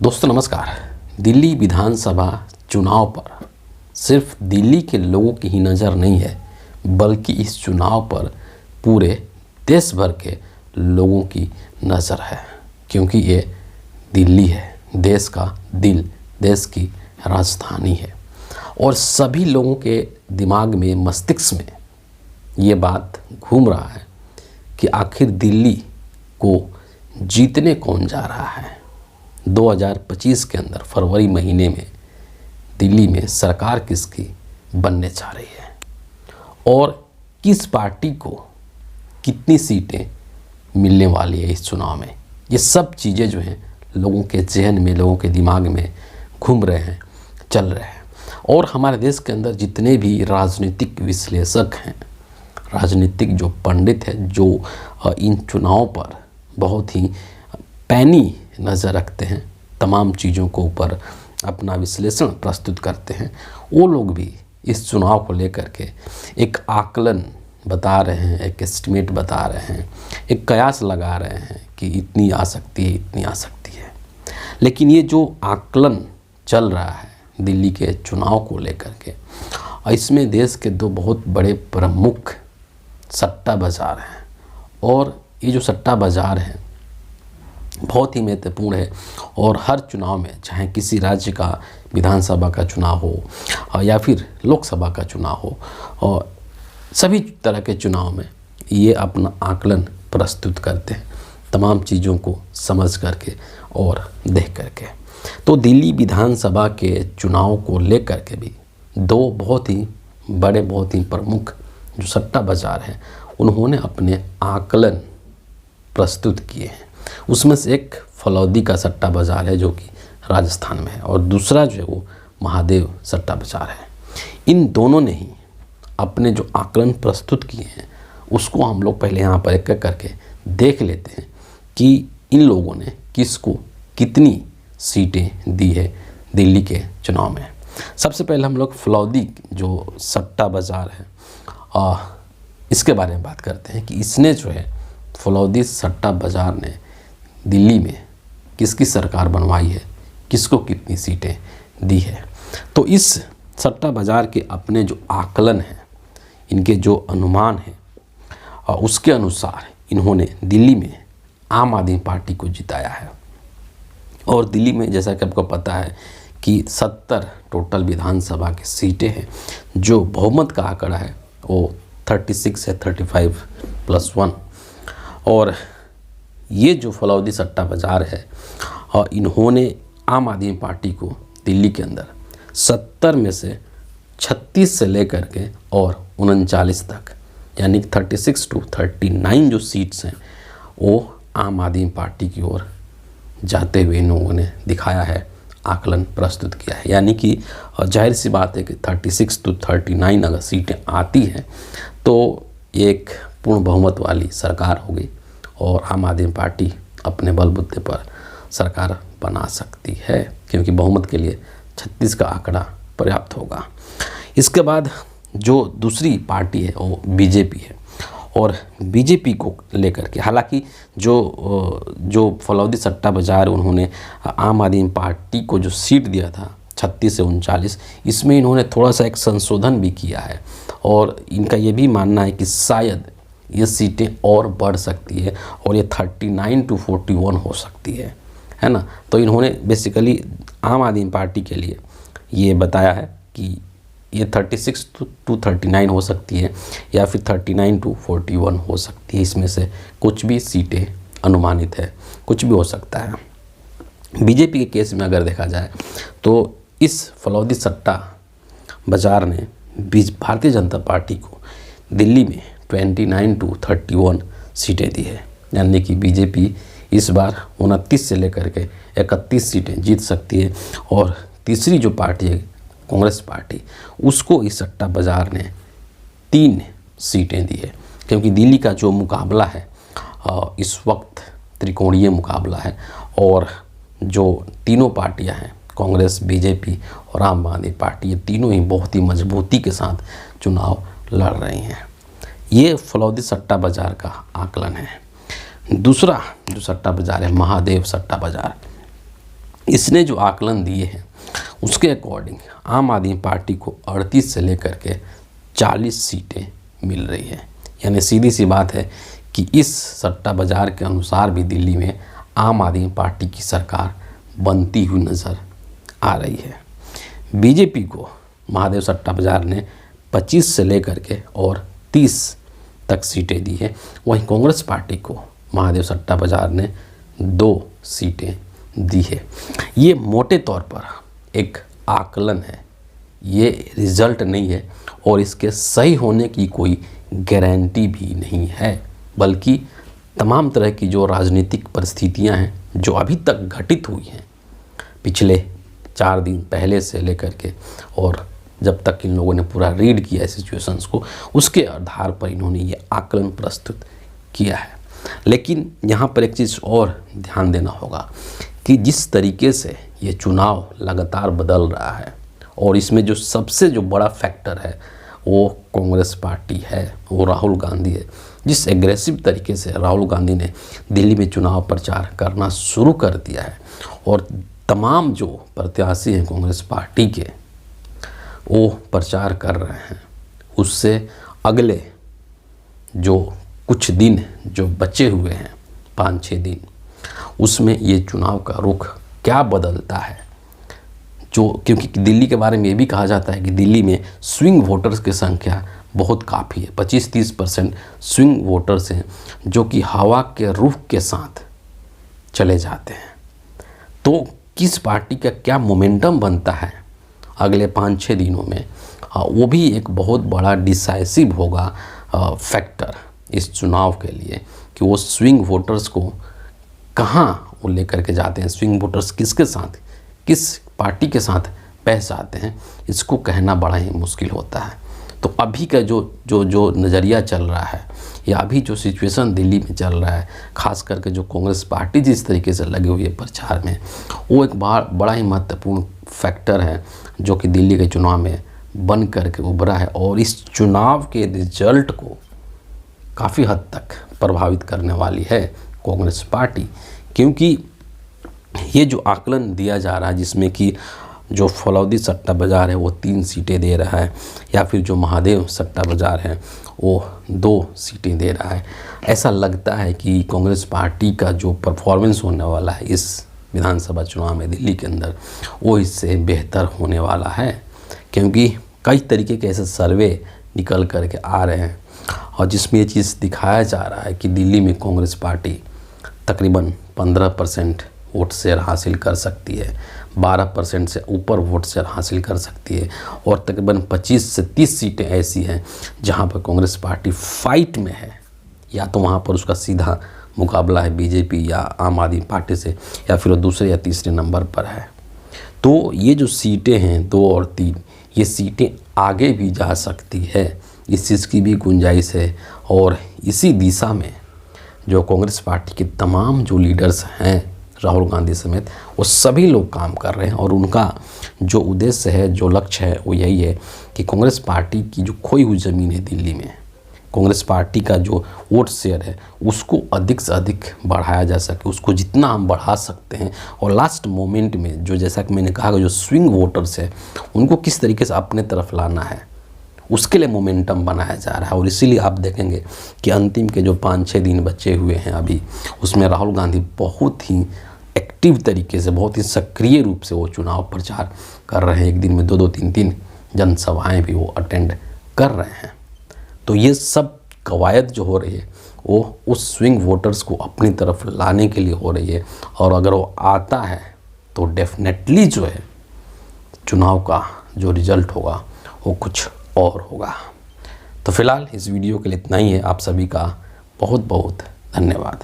दोस्तों नमस्कार। दिल्ली विधानसभा चुनाव पर सिर्फ दिल्ली के लोगों की ही नज़र नहीं है, बल्कि इस चुनाव पर पूरे देश भर के लोगों की नज़र है, क्योंकि ये दिल्ली है, देश का दिल, देश की राजधानी है। और सभी लोगों के दिमाग में, मस्तिष्क में ये बात घूम रहा है कि आखिर दिल्ली को जीतने कौन जा रहा है। 2025 के अंदर फरवरी महीने में दिल्ली में सरकार किसकी बनने जा रही है और किस पार्टी को कितनी सीटें मिलने वाली है इस चुनाव में। ये सब चीज़ें जो हैं लोगों के जहन में, लोगों के दिमाग में घूम रहे हैं, चल रहे हैं। और हमारे देश के अंदर जितने भी राजनीतिक विश्लेषक हैं, राजनीतिक जो पंडित हैं, जो इन चुनावों पर बहुत ही पैनी नज़र रखते हैं, तमाम चीज़ों को ऊपर अपना विश्लेषण प्रस्तुत करते हैं, वो लोग भी इस चुनाव को लेकर के एक आकलन बता रहे हैं, एक एस्टिमेट बता रहे हैं, एक कयास लगा रहे हैं कि इतनी आ सकती है, इतनी आ सकती है। लेकिन ये जो आकलन चल रहा है दिल्ली के चुनाव को लेकर के, इसमें देश के दो बहुत बड़े प्रमुख सट्टा बाज़ार हैं। और ये जो सट्टा बाज़ार है बहुत ही महत्वपूर्ण है। और हर चुनाव में, चाहे किसी राज्य का विधानसभा का चुनाव हो या फिर लोकसभा का चुनाव हो, और सभी तरह के चुनाव में ये अपना आकलन प्रस्तुत करते हैं, तमाम चीज़ों को समझ करके और देख करके। तो दिल्ली विधानसभा के चुनाव को लेकर के भी दो बहुत ही बड़े, बहुत ही प्रमुख जो सट्टा बाज़ार हैं, उन्होंने अपने आकलन प्रस्तुत किए हैं। उसमें से एक फलौदी का सट्टा बाज़ार है जो कि राजस्थान में है, और दूसरा जो है वो महादेव सट्टा बाज़ार है। इन दोनों ने ही अपने जो आकलन प्रस्तुत किए हैं उसको हम लोग पहले यहाँ पर एक एक करके देख लेते हैं कि इन लोगों ने किसको कितनी सीटें दी है दिल्ली के चुनाव में। सबसे पहले हम लोग फलौदी जो सट्टा बाज़ार है इसके बारे में बात करते हैं कि इसने जो है फलौदी सट्टा बाज़ार ने दिल्ली में किसकी सरकार बनवाई है, किसको कितनी सीटें दी है। तो इस सट्टा बाज़ार के अपने जो आकलन हैं, इनके जो अनुमान हैं, उसके अनुसार इन्होंने दिल्ली में आम आदमी पार्टी को जिताया है। और दिल्ली में जैसा कि आपको पता है कि 70 टोटल विधानसभा की सीटें हैं। जो बहुमत का आंकड़ा है वो 36 है, 35+1। और ये जो फलौदी सट्टा बाज़ार है, और इन्होंने आम आदमी पार्टी को दिल्ली के अंदर 70 में से 36 से लेकर के और 39 तक, यानी 36 to 39 जो सीट्स हैं वो आम आदमी पार्टी की ओर जाते हुए इन लोगों ने दिखाया है, आकलन प्रस्तुत किया है। यानी कि जाहिर सी बात है कि 36 to 39 अगर सीटें आती हैं तो एक पूर्ण बहुमत वाली सरकार होगी और आम आदमी पार्टी अपने बलबूते पर सरकार बना सकती है, क्योंकि बहुमत के लिए 36 का आंकड़ा पर्याप्त होगा। इसके बाद जो दूसरी पार्टी है वो बीजेपी है। और बीजेपी को लेकर के, हालांकि जो फलौदी सट्टा बाज़ार उन्होंने आम आदमी पार्टी को जो सीट दिया था 36 से 39, इसमें इन्होंने थोड़ा सा एक संशोधन भी किया है। और इनका ये भी मानना है कि शायद ये सीटें और बढ़ सकती है और ये 39 to 41 हो सकती है ना। तो इन्होंने बेसिकली आम आदमी पार्टी के लिए ये बताया है कि ये 36 to 39 हो सकती है या फिर 39 to 41 हो सकती है। इसमें से कुछ भी सीटें अनुमानित है, कुछ भी हो सकता है। बीजेपी के केस में अगर देखा जाए तो इस फलौदी सट्टा बाज़ार ने भारतीय जनता पार्टी को दिल्ली में 29 to 31 सीटें दी है। यानी कि बीजेपी इस बार 29 से लेकर के 31 सीटें जीत सकती है। और तीसरी जो पार्टी है कांग्रेस पार्टी, उसको इस सट्टा बाज़ार ने 3 सीटें दी है, क्योंकि दिल्ली का जो मुकाबला है इस वक्त त्रिकोणीय मुकाबला है। और जो तीनों पार्टियां हैं, कांग्रेस, बीजेपी और आम आदमी पार्टी, ये तीनों ही बहुत ही मजबूती के साथ चुनाव लड़ रही हैं। ये फलौदी सट्टा बाज़ार का आकलन है। दूसरा जो सट्टा बाज़ार है महादेव सट्टा बाज़ार, इसने जो आकलन दिए हैं उसके अकॉर्डिंग आम आदमी पार्टी को 38 से लेकर के 40 सीटें मिल रही है। यानी सीधी सी बात है कि इस सट्टा बाज़ार के अनुसार भी दिल्ली में आम आदमी पार्टी की सरकार बनती हुई नज़र आ रही है। बीजेपी को महादेव सट्टा बाज़ार ने 25 से लेकर के और 30 तक सीटें दी है। वहीं कांग्रेस पार्टी को महादेव सट्टा बाज़ार ने 2 सीटें दी है। ये मोटे तौर पर एक आकलन है, ये रिज़ल्ट नहीं है और इसके सही होने की कोई गारंटी भी नहीं है, बल्कि तमाम तरह की जो राजनीतिक परिस्थितियां हैं जो अभी तक घटित हुई हैं पिछले 4 दिन पहले से लेकर के, और जब तक इन लोगों ने पूरा रीड किया है सिचुएशंस को, उसके आधार पर इन्होंने ये आकलन प्रस्तुत किया है। लेकिन यहाँ पर एक चीज़ और ध्यान देना होगा कि जिस तरीके से ये चुनाव लगातार बदल रहा है और इसमें जो सबसे बड़ा फैक्टर है वो कांग्रेस पार्टी है, वो राहुल गांधी है। जिस एग्रेसिव तरीके से राहुल गांधी ने दिल्ली में चुनाव प्रचार करना शुरू कर दिया है और तमाम जो प्रत्याशी हैं कांग्रेस पार्टी के वो प्रचार कर रहे हैं, उससे अगले जो कुछ दिन जो बचे हुए हैं 5-6 दिन, उसमें ये चुनाव का रुख क्या बदलता है। क्योंकि दिल्ली के बारे में ये भी कहा जाता है कि दिल्ली में स्विंग वोटर्स की संख्या बहुत काफ़ी है, 25-30% स्विंग वोटर्स हैं जो कि हवा के रुख के साथ चले जाते हैं। तो किस पार्टी का क्या मोमेंटम बनता है अगले 5-6 दिनों में, वो भी एक बहुत बड़ा डिसाइसिव होगा फैक्टर इस चुनाव के लिए कि वो स्विंग वोटर्स को कहाँ वो लेकर के जाते हैं, स्विंग वोटर्स किसके साथ, किस पार्टी के साथ बह जाते हैं, इसको कहना बड़ा ही मुश्किल होता है। तो अभी का जो नज़रिया चल रहा है या अभी जो सिचुएशन दिल्ली में चल रहा है, ख़ास करके जो कांग्रेस पार्टी जिस तरीके से लगी हुई है प्रचार में, वो एक बड़ा ही महत्वपूर्ण फैक्टर है जो कि दिल्ली के चुनाव में बन करके उभरा है और इस चुनाव के रिजल्ट को काफ़ी हद तक प्रभावित करने वाली है कांग्रेस पार्टी। क्योंकि ये जो आकलन दिया जा रहा है जिसमें कि जो फलौदी सट्टा बाज़ार है वो 3 सीटें दे रहा है, या फिर जो महादेव सट्टा बाज़ार है वो 2 सीटें दे रहा है, ऐसा लगता है कि कांग्रेस पार्टी का जो परफॉर्मेंस होने वाला है इस विधानसभा चुनाव में दिल्ली के अंदर, वो इससे बेहतर होने वाला है। क्योंकि कई तरीके के ऐसे सर्वे निकल कर के आ रहे हैं और जिसमें ये चीज़ दिखाया जा रहा है कि दिल्ली में कांग्रेस पार्टी तकरीबन 15% वोट शेयर हासिल कर सकती है, 12% से ऊपर वोट शेयर हासिल कर सकती है और तकरीबन 25 से 30 सीटें ऐसी हैं जहां पर कांग्रेस पार्टी फाइट में है, या तो वहां पर उसका सीधा मुकाबला है बीजेपी या आम आदमी पार्टी से, या फिर वो दूसरे या तीसरे नंबर पर है। तो ये जो सीटें हैं 2 और 3, ये सीटें आगे भी जा सकती है, इस चीज़ की भी गुंजाइश है। और इसी दिशा में जो कांग्रेस पार्टी के तमाम जो लीडर्स हैं राहुल गांधी समेत, वो सभी लोग काम कर रहे हैं और उनका जो उद्देश्य है, जो लक्ष्य है, वो यही है कि कांग्रेस पार्टी की जो खोई हुई ज़मीन है दिल्ली में, कांग्रेस पार्टी का जो वोट शेयर है उसको अधिक से अधिक बढ़ाया जा सके, उसको जितना हम बढ़ा सकते हैं। और लास्ट मोमेंट में जो, जैसा कि मैंने कहा, जो स्विंग वोटर्स है उनको किस तरीके से अपने तरफ लाना है, उसके लिए मोमेंटम बनाया जा रहा है। और इसीलिए आप देखेंगे कि अंतिम के जो 5-6 दिन बचे हुए हैं अभी, उसमें राहुल गांधी बहुत ही एक्टिव तरीके से, बहुत ही सक्रिय रूप से वो चुनाव प्रचार कर रहे हैं। एक दिन में 2-2, 3-3 जनसभाएं भी वो अटेंड कर रहे हैं। तो ये सब कवायद जो हो रही है वो उस स्विंग वोटर्स को अपनी तरफ लाने के लिए हो रही है। और अगर वो आता है तो डेफिनेटली जो है चुनाव का जो रिज़ल्ट होगा वो कुछ और होगा। तो फिलहाल इस वीडियो के लिए इतना ही है। आप सभी का बहुत बहुत धन्यवाद।